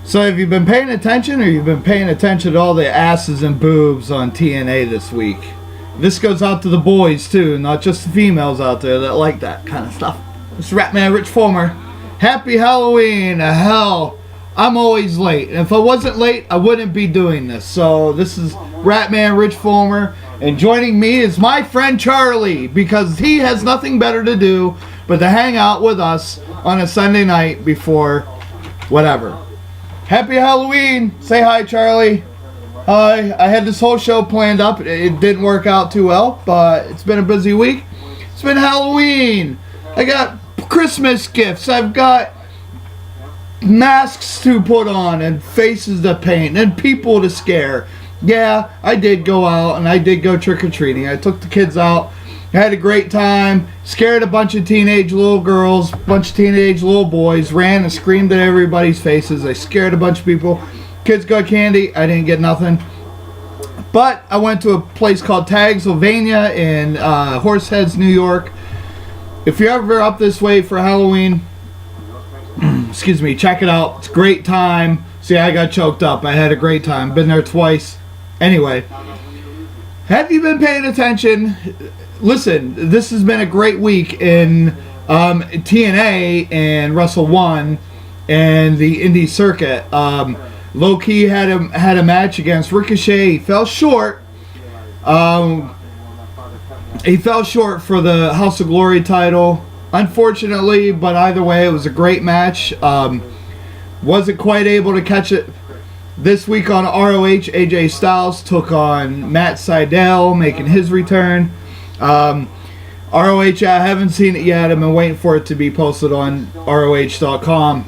So have you been paying attention, or you've been paying attention to all the asses and boobs on TNA this week? This goes out to the boys too, not just the females out there that like that kind of stuff. It's Ratman Rich Fulmer. Happy Halloween! Hell, I'm always late. And if I wasn't late, I wouldn't be doing this. So this is Ratman Rich Fulmer, and joining me is my friend Charlie, because he has nothing better to do but to hang out with us on a Sunday night before whatever. Happy Halloween! Say hi, Charlie. Hi. I had this whole show planned up. It didn't work out too well, but it's been a busy week. It's been Halloween. I got Christmas gifts. I've got masks to put on and faces to paint and people to scare. Yeah, I did go out and I did go trick-or-treating. I took the kids out. Had a great time, scared a bunch of teenage little girls, a bunch of teenage little boys, ran and screamed at everybody's faces. I scared a bunch of people. Kids got candy. I didn't get nothing. But I went to a place called Tagsylvania in Horseheads, New York. If you're ever up this way for Halloween, excuse me, check it out. It's a great time. See, I got choked up. I had a great time. Been there twice. Anyway, have you been paying attention? Listen, this has been a great week in TNA and Wrestle 1 and the indie circuit. Low-key had a match against Ricochet. He fell short. He fell short for the House of Glory title, unfortunately, but either way, it was a great match. Wasn't quite able to catch it. This week on ROH, AJ Styles took on Matt Sydal, making his return. ROH, I haven't seen it yet. I've been waiting for it to be posted on ROH.com.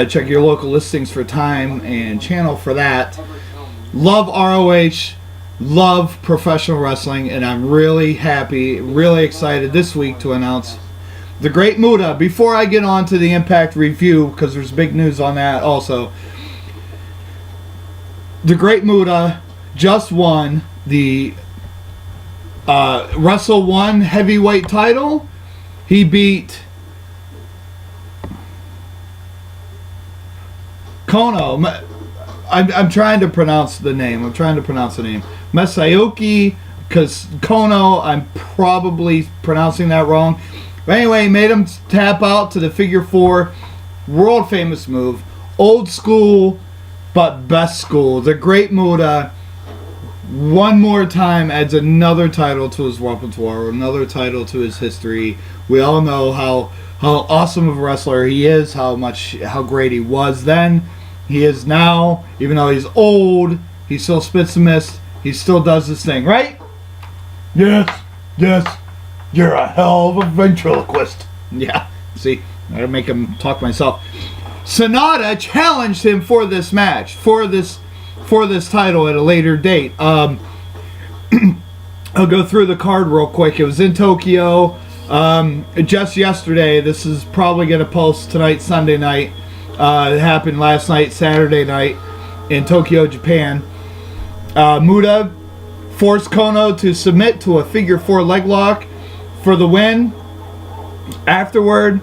Check your local listings for time and channel for that. Love ROH, love professional wrestling, and I'm really happy, really excited this week to announce the Great Muta. Before I get on to the Impact review, because there's big news on that also, the Great Muta just won the Wrestle 1 heavyweight title. He beat Kono. I'm trying to pronounce the name. Masayuki, because Kono, I'm probably pronouncing that wrong. But anyway, made him tap out to the figure 4. World famous move. Old school, but best school. The Great Muta one more time adds another title to his repertoire, another title to his history. We all know how awesome of a wrestler he is, how great he was then. He is now, even though he's old, he still spits the mist. He still does this thing, right? Yes, you're a hell of a ventriloquist. Yeah, see, I gotta make him talk myself. Sonata challenged him for this match, for this title at a later date. I'll go through the card real quick. It was in Tokyo just yesterday. This is probably going to post tonight, Sunday night. It happened last night, Saturday night, in Tokyo, Japan. Muta forced Kono to submit to a figure 4 leg lock for the win. Afterward,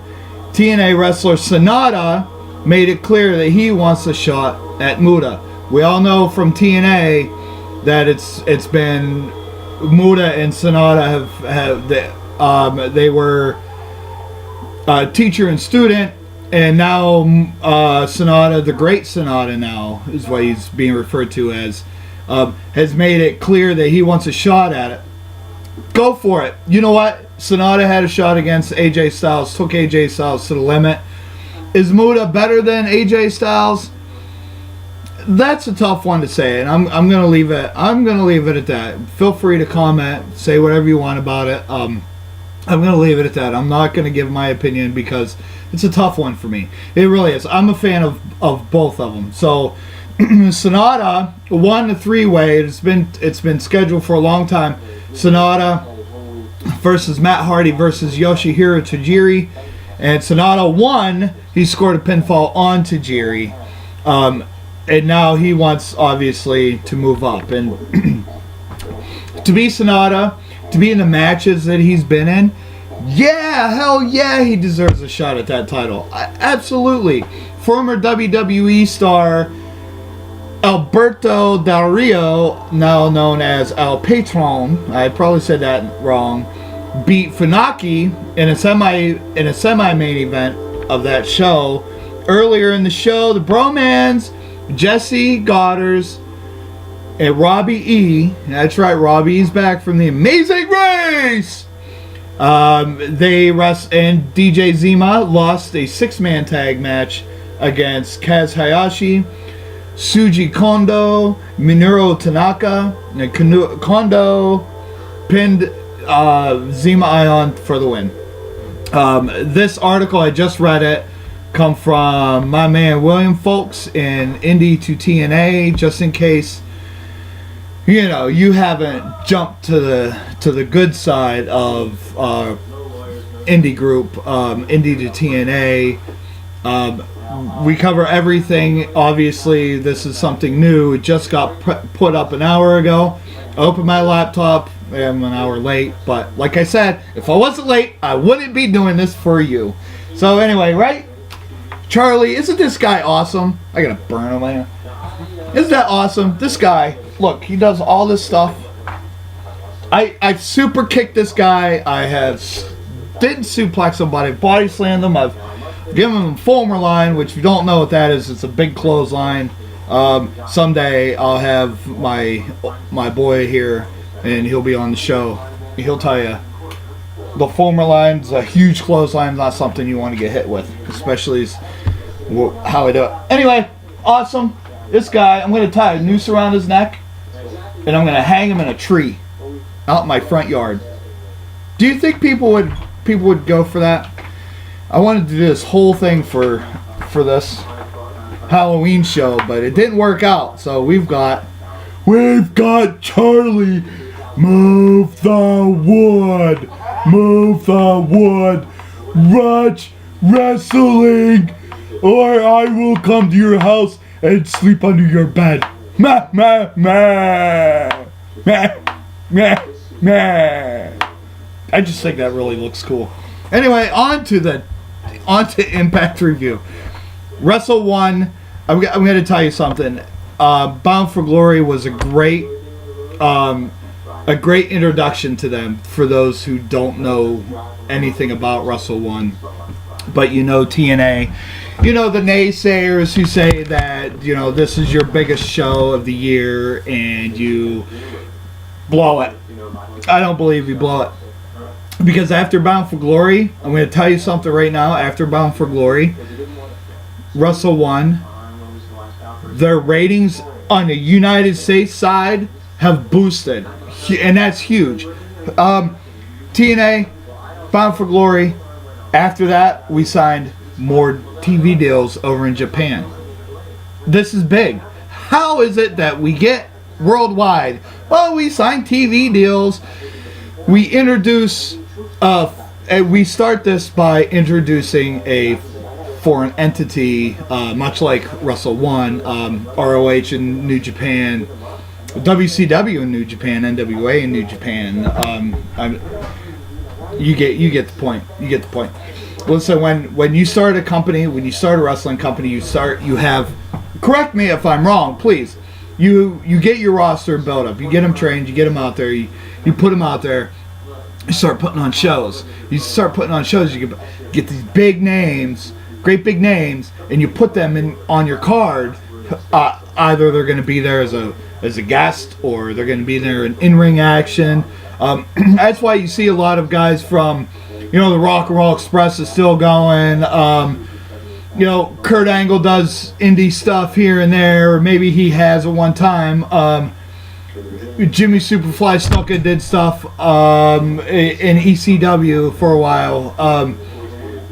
TNA wrestler Sonata made it clear that he wants a shot at Muta. We all know from TNA that it's been Muta and Sonata they were teacher and student, and now Sonata, the Great Sonata now is what he's being referred to as, has made it clear that he wants a shot at it. Go for it. You know what? Sonata had a shot against AJ Styles, took AJ Styles to the limit. Is Muta better than AJ Styles? That's a tough one to say, and I'm gonna leave it. I'm gonna leave it at that. Feel free to comment, say whatever you want about it. I'm gonna leave it at that. I'm not gonna give my opinion because it's a tough one for me. It really is. I'm a fan of both of them. So Sonata won the 3-way. It's been scheduled for a long time. Sonata versus Matt Hardy versus Yoshihiro Tajiri, and Sonata won. He scored a pinfall on Tajiri. And now he wants, obviously, to move up. And to be Sonata, to be in the matches that he's been in, yeah, hell yeah, he deserves a shot at that title. Absolutely. former WWE star Alberto Del Rio, now known as El Patron, I probably said that wrong, beat Funaki in a semi-main event of that show. Earlier in the show, the Bromans, Jesse Goddard, and Robbie E. That's right, Robbie E's back from the Amazing Race. And DJ Zima lost a 6-man tag match against Kaz Hayashi, Suji Kondo, Minoru Tanaka, and Kondo pinned Zima Ion for the win. This article, I just read it, come from my man William Folks in Indie to TNA, just in case you haven't jumped to the good side of indie group, Indie to TNA. We cover everything. Obviously, this is something new. It just got put up an hour ago. I opened my laptop. I'm an hour late, but like I said, if I wasn't late, I wouldn't be doing this for you. So anyway, right? Charlie, isn't this guy awesome? I gotta burn him later. Isn't that awesome? This guy, look, he does all this stuff. I've super kicked this guy. I didn't suplex somebody, body slammed them. I've given him Fulmer line, which if you don't know what that is, it's a big clothesline. Someday I'll have my boy here, and he'll be on the show. He'll tell you the Fulmer line is a huge clothesline, not something you want to get hit with, especially how I do it. Anyway, awesome. This guy, I'm going to tie a noose around his neck, and I'm going to hang him in a tree out in my front yard. Do you think people would go for that? I wanted to do this whole thing for this Halloween show, but it didn't work out. So we've got Charlie. Move the wood. Watch wrestling, or I will come to your house and sleep under your bed. Ma ma ma ma ma ma. I just think that really looks cool. Anyway, on to Impact review. Wrestle 1. I'm going to tell you something. Bound for Glory was a great introduction to them for those who don't know anything about Wrestle 1. But TNA. The naysayers who say that, this is your biggest show of the year and you blow it. I don't believe you blow it. Because after Bound for Glory, I'm going to tell you something right now. After Bound for Glory, Wrestle 1, their ratings on the United States side have boosted. And that's huge. TNA, Bound for Glory, after that, we signed more TV deals over in Japan. This is big. How is it that we get worldwide? Well, we sign TV deals. We introduce... we start this by introducing a foreign entity, much like Wrestle 1, ROH in New Japan, WCW in New Japan, NWA in New Japan. You get the point. You get the point. Listen, when you start a company, when you start a wrestling company, you have. Correct me if I'm wrong, please. You get your roster built up. You get them trained. You get them out there. You put them out there. You start putting on shows. You get these big names, great big names, and you put them on your card. Either they're going to be there as a guest, or they're going to be there in ring action. That's why you see a lot of guys from, the Rock and Roll Express is still going. Kurt Angle does indie stuff here and there, or maybe he has at one time. Jimmy Superfly Snuka did stuff in ECW for a while.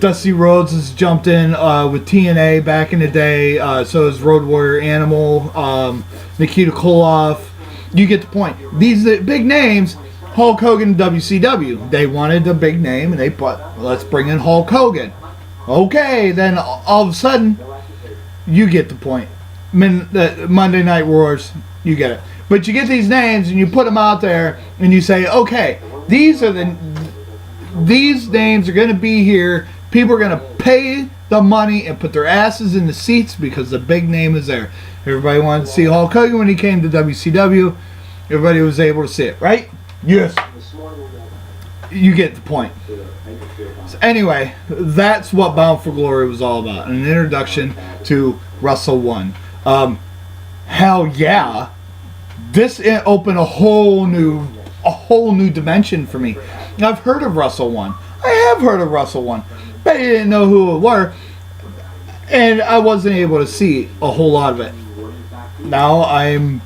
Dusty Rhodes has jumped in with TNA back in the day. So has Road Warrior Animal, Nikita Koloff. You get the point. These are big names. Hulk Hogan, WCW. They wanted a big name, and they put, let's bring in Hulk Hogan. Okay, then all of a sudden, you get the point. Monday Night Wars, you get it. But you get these names, and you put them out there, and you say, okay, these names are going to be here. People are going to pay the money and put their asses in the seats because the big name is there. Everybody wanted to see Hulk Hogan when he came to WCW. Everybody was able to see it, right? Yes. You get the point. So anyway, that's what Bound for Glory was all about. An introduction to Wrestle 1. Hell yeah. This opened a whole new dimension for me. I've heard of Wrestle 1. I have heard of Wrestle 1. But I didn't know who it were. And I wasn't able to see a whole lot of it. Now I'm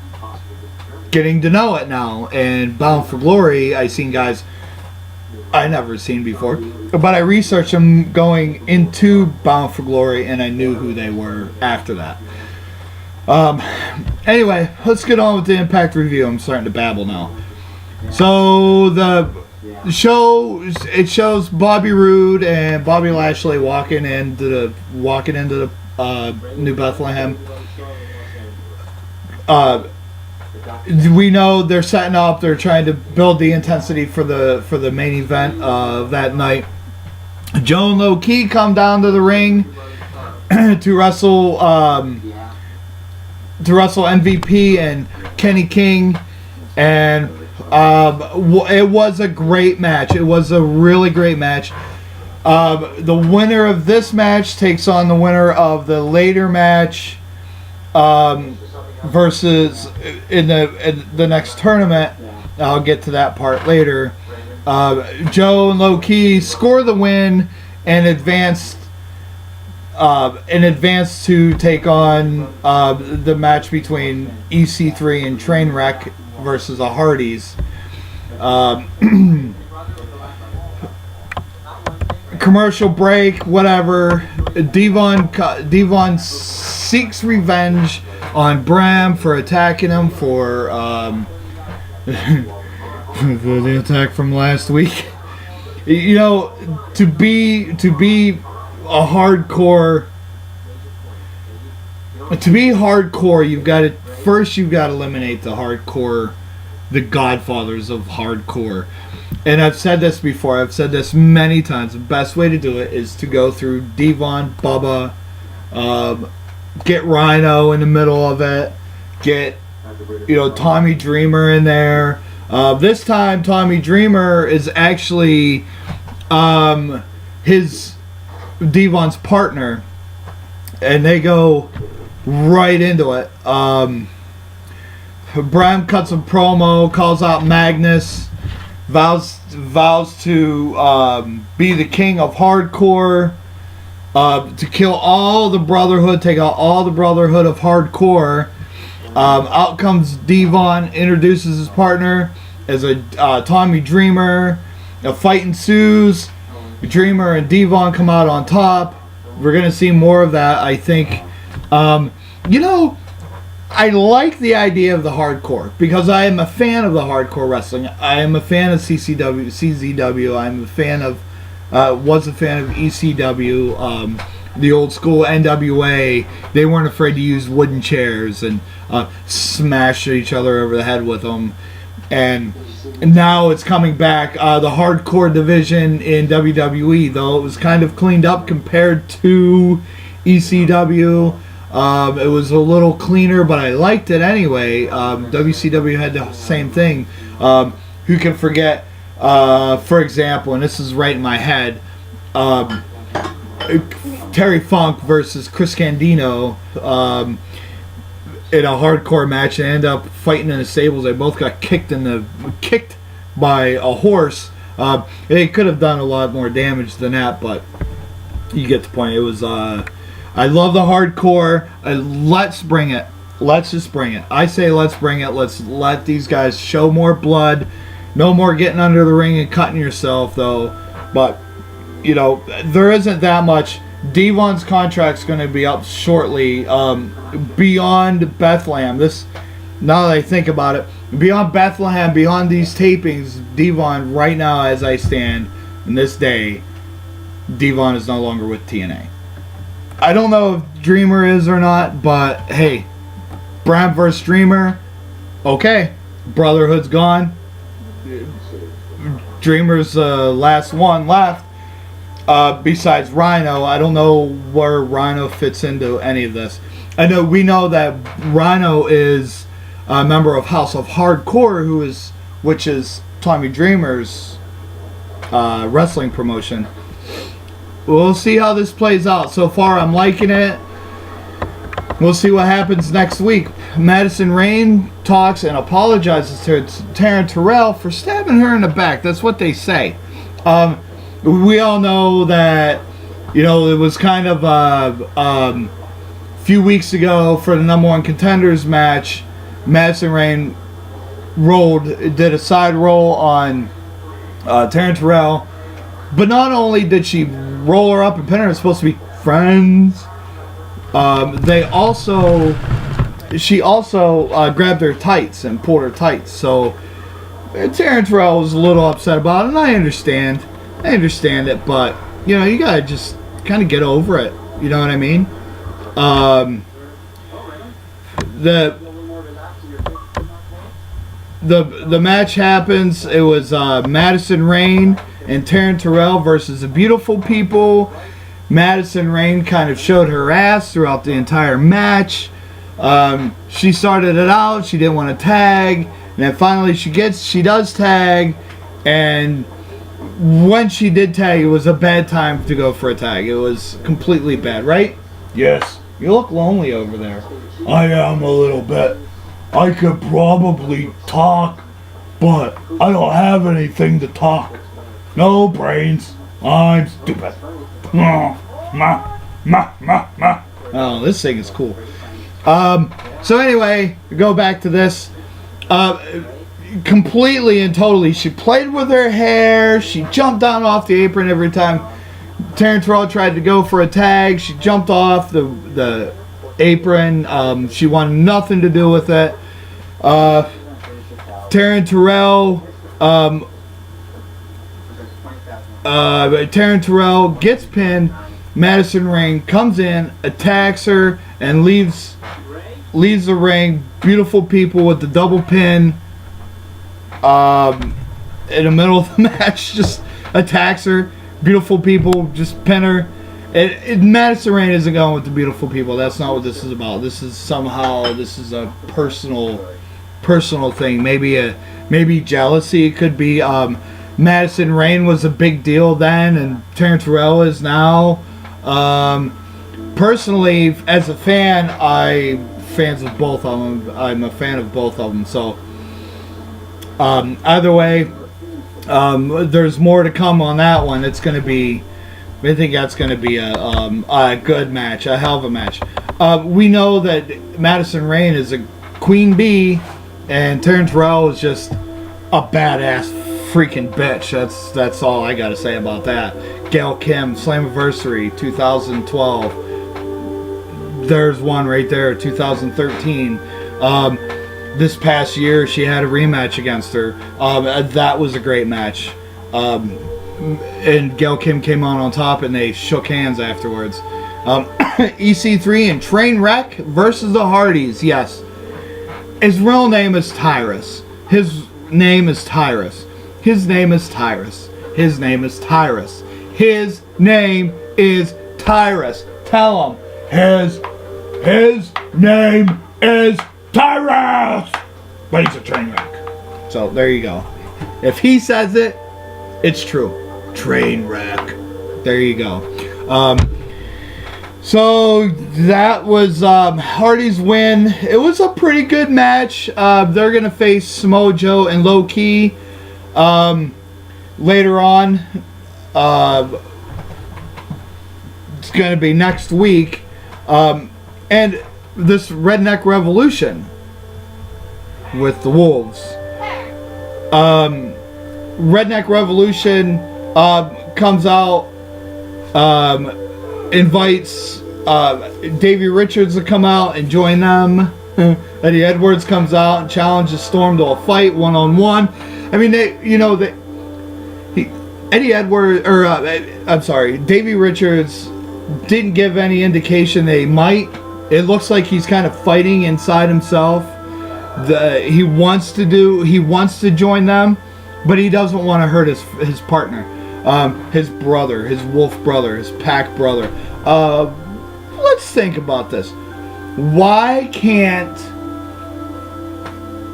getting to know it now. And Bound for Glory, I seen guys I never seen before. But I researched them going into Bound for Glory, and I knew who they were after that. Anyway, let's get on with the Impact review. I'm starting to babble now. So the show, it shows Bobby Roode and Bobby Lashley walking into the New Bethlehem. We know they're setting up. They're trying to build the intensity for the main event of that night. Joe and Low Ki come down to the ring to wrestle MVP and Kenny King, and it was a great match. It was a really great match. The winner of this match takes on the winner of the later match. Versus in the next tournament. I'll get to that part later. Joe and Low Ki score the win and advance to take on the match between EC3 and Trainwreck versus the Hardys. Commercial break, whatever. Devon seeks revenge on Bram for attacking him for the attack from last week. You know, to be a hardcore, you've got to eliminate the hardcore, the godfathers of hardcore. And I've said this before. I've said this many times. The best way to do it is to go through Devon, Bubba, get Rhino in the middle of it. Get, Tommy Dreamer in there. This time, Tommy Dreamer is actually his Devon's partner, and they go right into it. Bram cuts a promo, calls out Magnus, vows to be the king of hardcore. To kill all the Brotherhood, take out all the Brotherhood of hardcore. Out comes Devon, introduces his partner as a Tommy Dreamer. A fight ensues. Dreamer and Devon come out on top. We're going to see more of that, I think. I like the idea of the hardcore because I am a fan of the hardcore wrestling. I am a fan of CZW. I'm a fan of was a fan of ECW, the old school NWA. They weren't afraid to use wooden chairs and smash each other over the head with them. And now it's coming back. The hardcore division in WWE, though it was kind of cleaned up compared to ECW. It was a little cleaner, but I liked it anyway. WCW had the same thing. Who can forget? For example, and this is right in my head, Terry Funk versus Chris Candido in a hardcore match. They end up fighting in the stables. They both got kicked by a horse. They could have done a lot more damage than that, but you get the point. It was I love the hardcore. Let's bring it. Let's just bring it. I say let's bring it. Let's let these guys show more blood. No more getting under the ring and cutting yourself, though. But, there isn't that much. Devon's contract's going to be up shortly. Beyond Bethlehem. Now that I think about it, beyond Bethlehem, beyond these tapings, Devon, right now as I stand, in this day, Devon is no longer with TNA. I don't know if Dreamer is or not, but hey, Bram vs. Dreamer, okay. Brotherhood's gone. Dreamer's last one left. besides Rhino. I don't know where Rhino fits into any of this. We know that Rhino is a member of House of Hardcore, which is Tommy Dreamer's wrestling promotion. We'll see how this plays out. So far, I'm liking it. We'll see what happens next week. Madison Rayne talks and apologizes to Taryn Terrell for stabbing her in the back. That's what they say. We all know that, it was kind of a few weeks ago for the number one contenders match. Madison Rayne did a side roll on Taryn Terrell. But not only did she roll her up and pin her, it's supposed to be friends. She also grabbed her tights and pulled her tights. So Taryn Terrell was a little upset about it, and I understand it, but you gotta just kind of get over it. You know what I mean? The match happens. It was Madison Rayne and Taryn Terrell versus the Beautiful People. Madison Rayne kind of showed her ass throughout the entire match. She started it out. She didn't want to tag. And then finally she does tag. And when she did tag, it was a bad time to go for a tag. It was completely bad, right? Yes. You look lonely over there. I am a little bit. I could probably talk, but I don't have anything to talk. No brains. I'm stupid. Oh, this thing is cool. So anyway, go back to this. Completely and totally, she played with her hair. She jumped down off the apron every time Taryn Terrell tried to go for a tag. She jumped off the apron. She wanted nothing to do with it. Taryn Terrell gets pinned. Madison Rayne comes in, attacks her, and leaves the ring. Beautiful People with the double pin in the middle of the match, just attacks her. Beautiful People just pin her. Madison Rayne isn't going with the Beautiful People. That's not what this is about. This is a personal thing. Maybe jealousy. It could be. Madison Rayne was a big deal then, and Taryn Terrell is now. Personally, as a fan, I'm of both of them. I'm a fan of both of them. So, either way, there's more to come on that one. I think that's going to be a good match, a hell of a match. We know that Madison Rayne is a queen bee, and Taryn Terrell is just a badass freaking bitch. That's all I got to say about that. Gail Kim, Slammiversary 2012. There's one right there, 2013. This past year, she had a rematch against her. That was a great match. And Gail Kim came on top, and they shook hands afterwards. EC3 and Trainwreck versus the Hardys. Yes. His real name is Tyrus. His name is Tyrus. His name is Tyrus. His name is Tyrus. His name is Tyrus. Tell him. His name is Tyrus. But he's a train wreck. So there you go. If he says it, it's true. Train wreck. There you go. So that was Hardy's win. It was a pretty good match. They're going to face Mojo and Low Key later on. It's going to be next week. And this Redneck Revolution with the Wolves. Redneck Revolution comes out, invites Davey Richards to come out and join them. Eddie Edwards comes out and challenges Storm to a fight one-on-one. I mean, Davey Richards didn't give any indication they might. It looks like he's kind of fighting inside himself. He wants to join them, but he doesn't want to hurt his partner. his brother, his Wolf brother, his Pack brother. Let's think about this. Why can't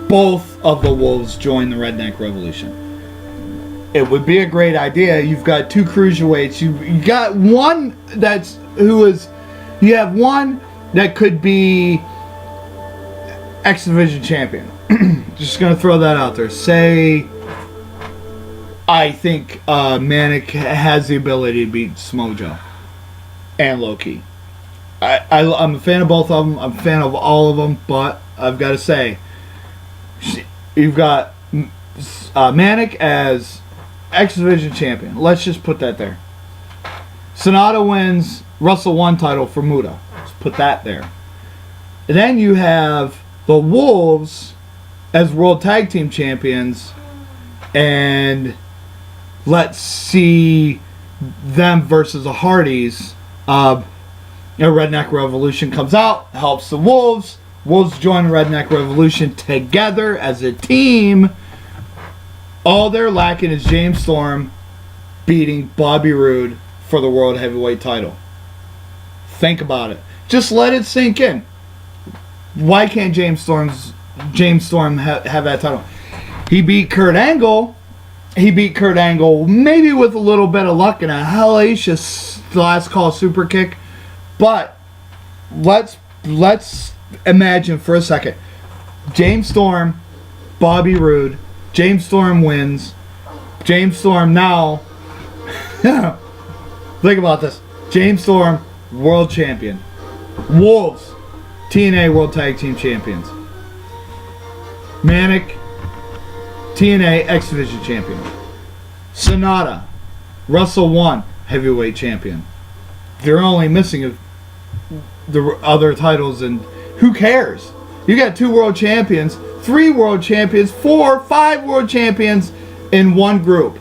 both of the Wolves join the Redneck Revolution? It would be a great idea. You've got two cruiserweights. You got one you have one that could be X Division champion. Just gonna throw that out there. Say, I think Manic has the ability to beat Smojo and Loki. I'm a fan of both of them. I'm a fan of all of them, but I've got to say, you've got Manic as X Division champion. Let's just put that there. Sonata wins Wrestle 1 title for Muta. Let's put that there. And then you have the Wolves as World Tag Team Champions, and let's see them versus the Hardys. A Redneck Revolution comes out, helps the Wolves. Wolves join Redneck Revolution together as a team. All they're lacking is James Storm beating Bobby Roode for the World Heavyweight title. Think about it. Just let it sink in. Why can't James Storm have that title? He beat Kurt Angle. Maybe with a little bit of luck and a hellacious last call super kick. But let's imagine for a second. James Storm, Bobby Roode. James Storm wins. James Storm now. Think about this. James Storm, world champion. Wolves, TNA World Tag Team Champions. Manic, TNA X Division Champion. Sonata, Wrestle 1 Heavyweight Champion. They're only missing the other titles, and who cares? You got 2 world champions, 3 world champions, 4, 5 world champions in one group.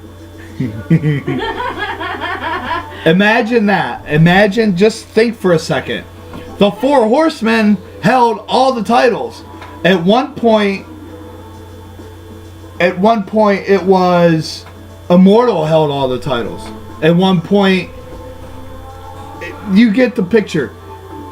Imagine that. Just think for a second. The 4 Horsemen held all the titles. At one point it was Immortal held all the titles. At one point, you get the picture.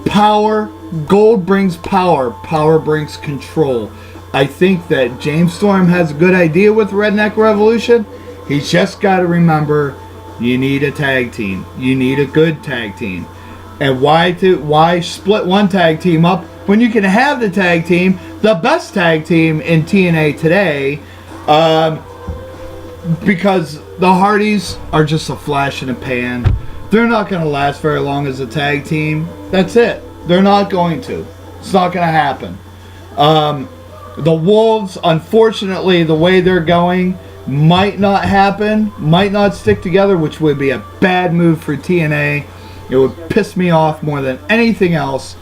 Power, gold brings power. Power brings control. I think that James Storm has a good idea with Redneck Revolution. He's just got to remember, you need a tag team. You need a good tag team. And why split one tag team up when you can have the tag team, the best tag team in TNA today? Because the Hardys are just a flash in a pan. They're not going to last very long as a tag team. That's it. They're not going to. It's not going to happen. The Wolves, unfortunately, the way they're going, might not happen. Might not stick together, which would be a bad move for TNA. It would piss me off more than anything else.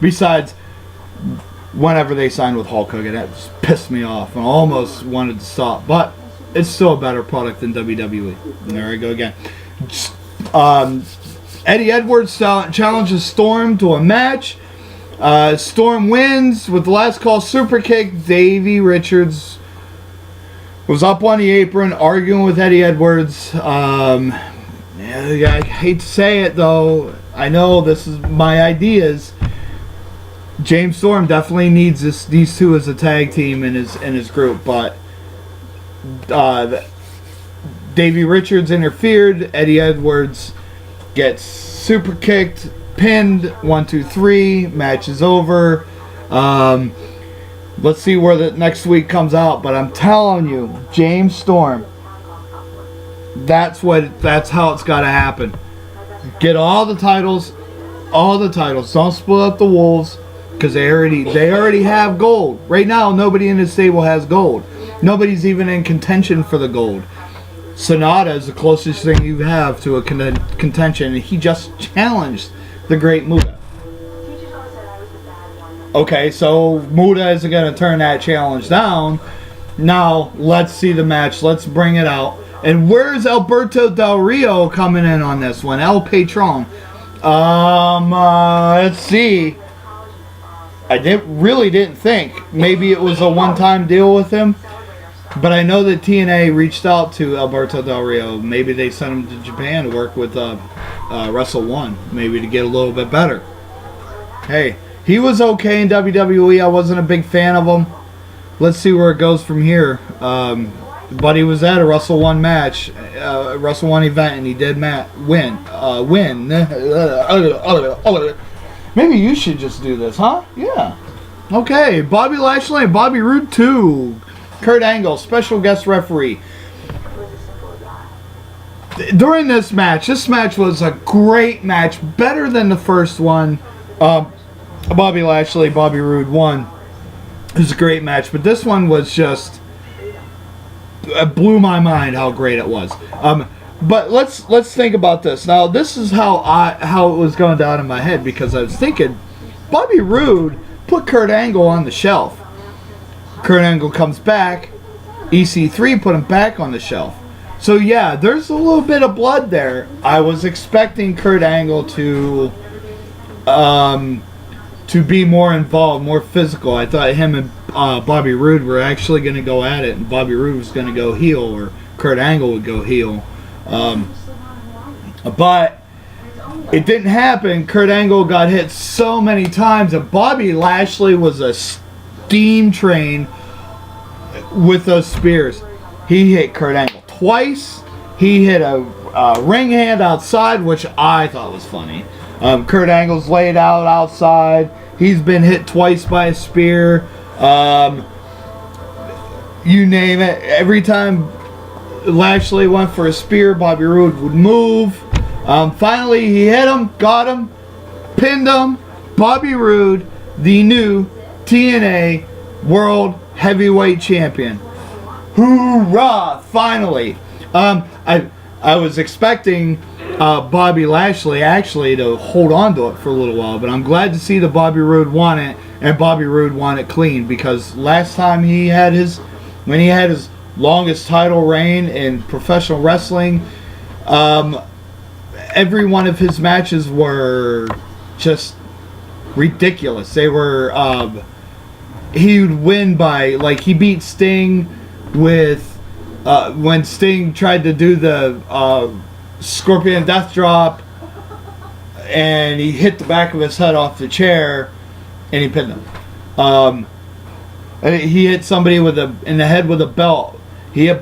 Besides, whenever they signed with Hulk Hogan, that just pissed me off. I almost wanted to stop. But it's still a better product than WWE. There we go again. Eddie Edwards challenges Storm to a match. Storm wins with the last call super kick. Davey Richards was up on the apron arguing with Eddie Edwards. I hate to say it though. I know this is my ideas. James Storm definitely needs these two as a tag team in his group, but Davey Richards interfered. Eddie Edwards gets super kicked, pinned. 1, 2, 3. Match is over. Let's see where the next week comes out. But I'm telling you, James Storm. That's how it's got to happen. Get all the titles. Don't split up the Wolves, because they already have gold. Right now, nobody in this stable has gold. Nobody's even in contention for the gold. Sonata is the closest thing you have to a contention, and he just challenged the Great Muta. Okay, so Muta isn't going to turn that challenge down. Now, let's see the match. Let's bring it out. And where's Alberto Del Rio coming in on this one? El Patron. Let's see. I really didn't think. Maybe it was a one-time deal with him. But I know that TNA reached out to Alberto Del Rio. Maybe they sent him to Japan to work with Wrestle One, maybe to get a little bit better. Hey, he was okay in WWE. I wasn't a big fan of him. Let's see where it goes from here. But he was at a Wrestle One match, Wrestle One event, and he did win. Maybe you should just do this, huh? Yeah. Okay, Bobby Lashley and Bobby Roode 2. Kurt Angle, special guest referee. During this match was a great match, better than the first one. Bobby Lashley, Bobby Roode won. It was a great match, but this one was just blew my mind how great it was. But let's think about this. Now, this is how it was going down in my head, because I was thinking Bobby Roode put Kurt Angle on the shelf. Kurt Angle comes back. EC3 put him back on the shelf. So yeah, there's a little bit of blood there. I was expecting Kurt Angle to be more involved, more physical. I thought him and Bobby Roode were actually going to go at it, and Bobby Roode was going to go heel, or Kurt Angle would go heel. But it didn't happen. Kurt Angle got hit so many times, and Bobby Lashley was a steam train with those spears. He hit Kurt Angle twice. He hit a ring hand outside, which I thought was funny. Kurt Angle's laid out outside. He's been hit twice by a spear. You name it. Every time Lashley went for a spear, Bobby Roode would move. Finally, he hit him, got him, pinned him. Bobby Roode, the new TNA World Heavyweight Champion. Hoorah! Finally. I was expecting Bobby Lashley actually to hold on to it for a little while, but I'm glad to see that Bobby Roode won it, and Bobby Roode won it clean, because last time when he had his longest title reign in professional wrestling, every one of his matches were just ridiculous. They were he would win by, like, he beat Sting with when Sting tried to do the Scorpion Death Drop, and he hit the back of his head off the chair, and he pinned him. He hit somebody in the head with a belt. He hit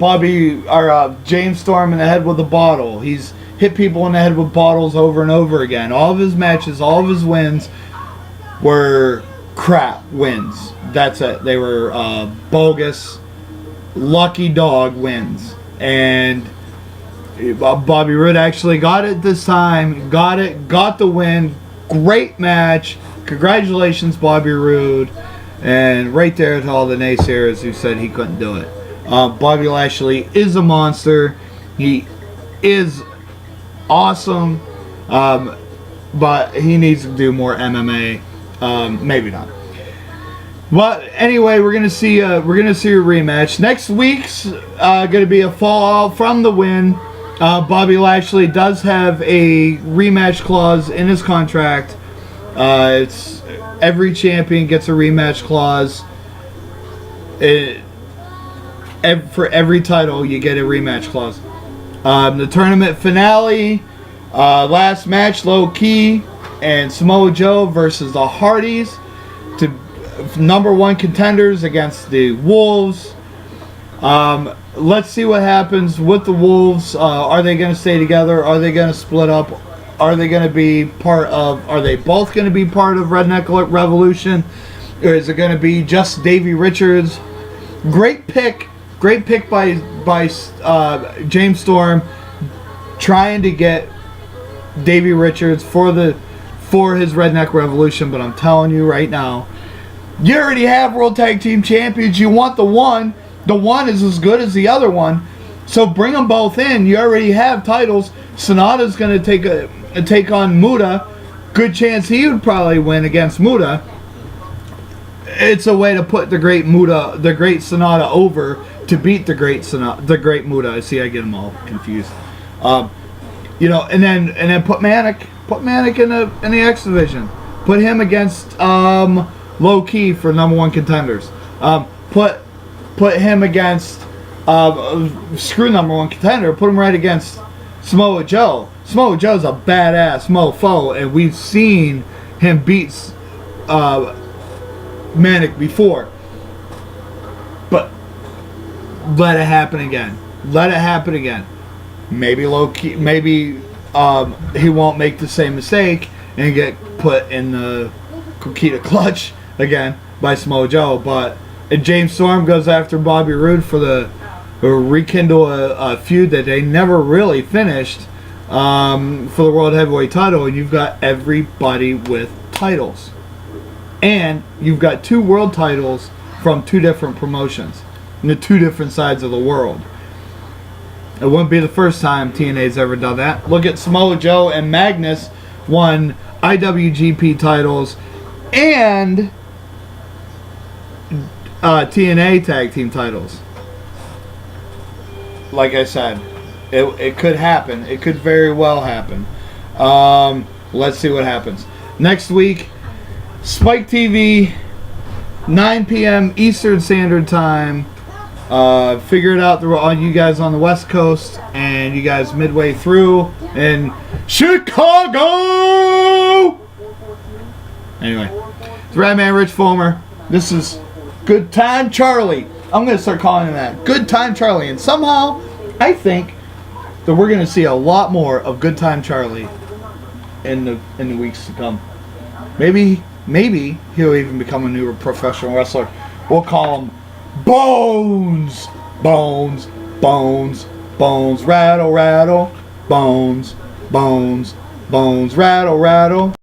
James Storm in the head with a bottle. He's hit people in the head with bottles over and over again. All of his matches, all of his wins were crap wins. That's it. They were bogus, lucky dog wins. And Bobby Roode actually got it this time. Got the win. Great match. Congratulations, Bobby Roode. And right there to all the naysayers who said he couldn't do it. Bobby Lashley is a monster. He is awesome. But he needs to do more MMA. Maybe not. But anyway, we're gonna see a rematch. Next week's gonna be a fallout from the win. Bobby Lashley does have a rematch clause in his contract. It's every champion gets a rematch clause. For every title, you get a rematch clause. The tournament finale, last match, Low Key and Samoa Joe versus the Hardys, to number one contenders against the Wolves. Let's see what happens with the Wolves. Are they going to stay together? Are they going to split up? Are they going to be are they both going to be part of Redneck Revolution? Or is it going to be just Davey Richards? Great pick by James Storm, trying to get Davey Richards for his Redneck Revolution. But I'm telling you right now, you already have World Tag Team Champions. You want the one. The one is as good as the other one. So bring them both in. You already have titles. Sonata's going to take on Muta. Good chance he would probably win against Muta. It's a way to put the great Sonata over, to beat the great Muta. See, I get them all confused. And then put Manic in the X division. Put him against Low Key for number one contenders. Put him against screw number one contender, put him right against Samoa Joe. Samoa Joe's a badass mofo, and we've seen him beat Manic before. But let it happen again. Let it happen again. Maybe low key, maybe he won't make the same mistake and get put in the Coquina clutch again by Samoa Joe. But if James Storm goes after Bobby Roode for the rekindle a feud that they never really finished for the World Heavyweight title, and you've got everybody with titles. And you've got 2 world titles from 2 different promotions in the 2 different sides of the world. It wouldn't be the first time TNA's ever done that. Look at Samoa Joe and Magnus won IWGP titles and TNA tag team titles. Like I said, it could happen. It could very well happen. Let's see what happens. Next week, Spike TV, 9 p.m. Eastern Standard Time. Figure it out on you guys on the West Coast and you guys midway through in Chicago. Anyway, it's Ratman Rich Fulmer. This is Good Time Charlie. I'm going to start calling him that. Good Time Charlie. And somehow, I think that we're going to see a lot more of Good Time Charlie in the weeks to come. Maybe he'll even become a new professional wrestler. We'll call him Bones, Bones, Bones, Bones, Rattle, Rattle, Bones, Bones, Bones, Rattle, Rattle.